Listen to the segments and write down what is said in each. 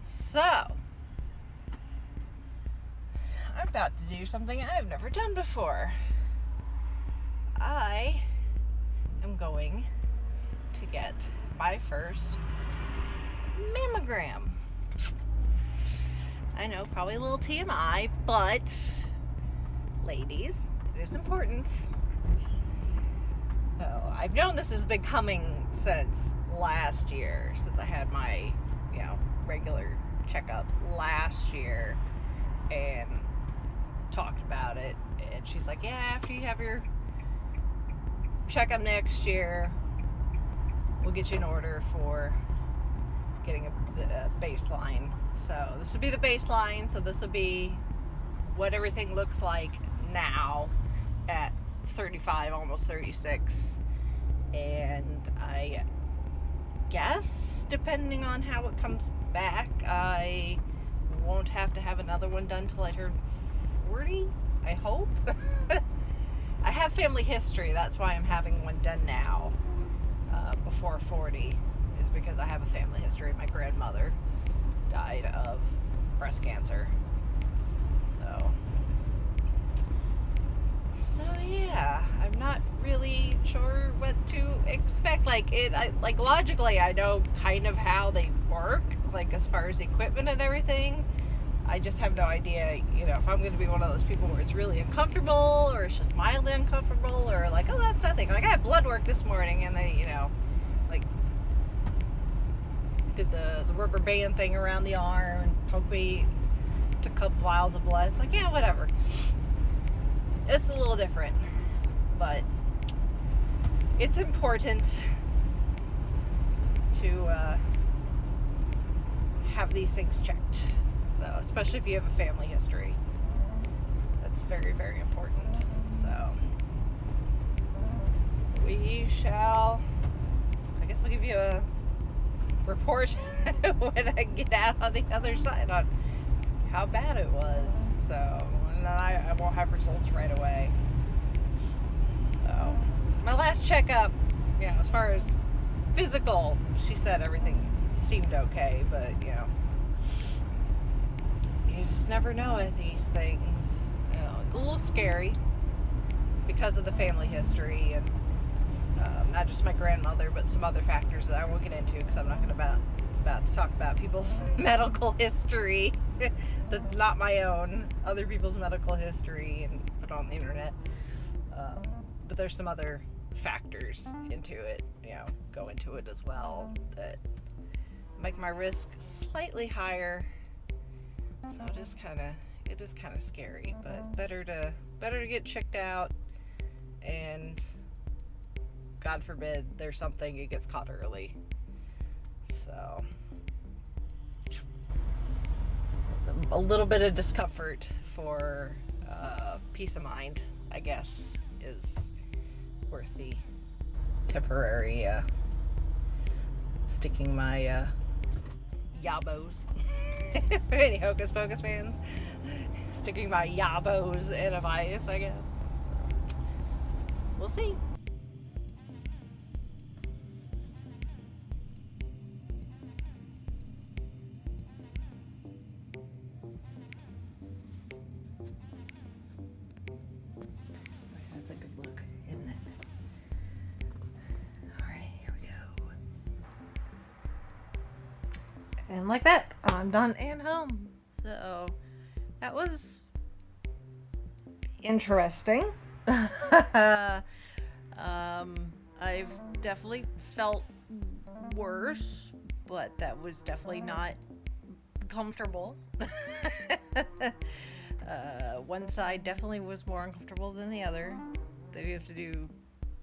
So, I'm about to do something I've never done before. I am going to get my first mammogram. I know, probably a little TMI, but ladies, it is important. So, I've known this has been coming since last year, since I had my, regular checkup last year and talked about it. And she's like, yeah, after you have your checkup next year, we'll get you an order for getting a baseline. So this would be the baseline. So this will be what everything looks like now at 35, almost 36. And I guess, depending on how it comes back, I won't have to have another one done till I turn 40, I hope. I have family history, that's why I'm having one done now, before 40, is because I have a family history. My grandmother died of breast cancer. So yeah, I'm not really sure what to expect. Logically, I know kind of how they work, like as far as equipment and everything. I just have no idea, if I'm going to be one of those people where it's really uncomfortable, or it's just mildly uncomfortable, or like, oh, that's nothing. Like, I had blood work this morning, and they, did the rubber band thing around the arm, and poked me, took a couple vials of blood. It's like, yeah, whatever. It's a little different, but it's important to have these things checked. So, especially if you have a family history, that's very, very important. So, I guess I'll give you a report when I get out on the other side on how bad it was. So, and then I won't have results right away. So, my last checkup, as far as physical, she said everything seemed okay, but, you just never know with these things. It's a little scary because of the family history and not just my grandmother, but some other factors that I won't get into because I'm not about to talk about people's medical history that's not my own, other people's medical history, and put on the internet. But there's some other factors into it, go into it as well, that make my risk slightly higher. So it is kind of scary, but better to get checked out, and God forbid there's something, it gets caught early. So a little bit of discomfort for peace of mind, I guess, is worth the temporary sticking my yabos. Any Hocus Pocus fans? Sticking my yabos in a vice, I guess. We'll see. That's a good look, isn't it? Alright, here we go. And like that, I'm done and home. So, that was interesting. I've definitely felt worse, but that was definitely not comfortable. One side definitely was more uncomfortable than the other. They have to do,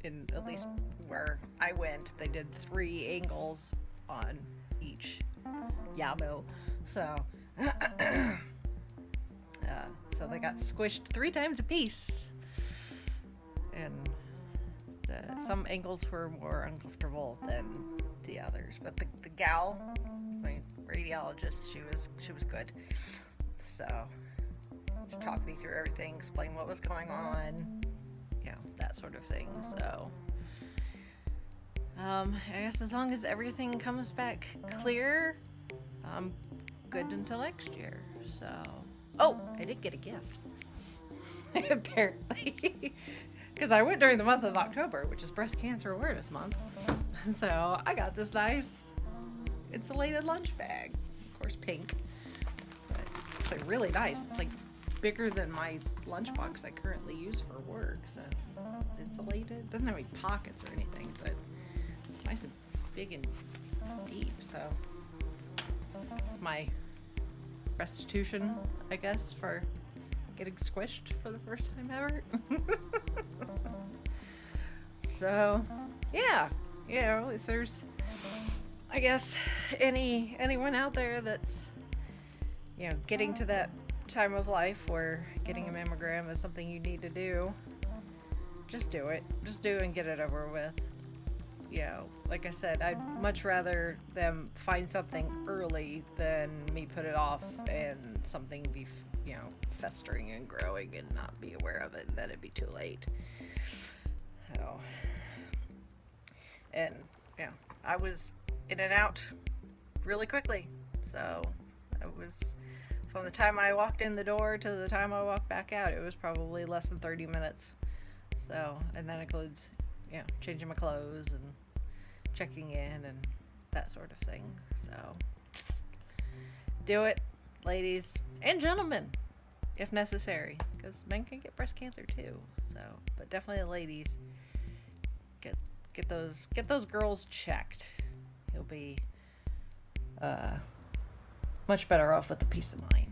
in at least where I went, they did 3 angles on each yabo. So, so they got squished 3 times a piece. And some angles were more uncomfortable than the others. But the gal, my radiologist, she was good. So she talked me through everything, explained what was going on, that sort of thing. So I guess as long as everything comes back clear, I'm good until next year. So, oh, I did get a gift. Apparently. Because I went during the month of October, which is Breast Cancer Awareness Month. So I got this nice insulated lunch bag. Of course, pink. But it's actually really nice. It's like bigger than my lunchbox I currently use for work. So it's insulated. Doesn't have any pockets or anything, but it's nice and big and deep. So it's my restitution, I guess, for getting squished for the first time ever. So yeah, you know, if there's, I guess, anyone out there that's, you know, getting to that time of life where getting a mammogram is something you need to do, just do it. Just do it and get it over with. You know, like I said, I'd much rather them find something early than me put it off and something be, you know, festering and growing and not be aware of it, and then it'd be too late. So, and yeah, I was in and out really quickly. So it was, from the time I walked in the door to the time I walked back out, it was probably less than 30 minutes. So, and that includes, you know, changing my clothes and checking in and that sort of thing. So do it, ladies and gentlemen, if necessary, because men can get breast cancer too. So, but definitely the ladies, get those girls checked. You'll be much better off with the peace of mind.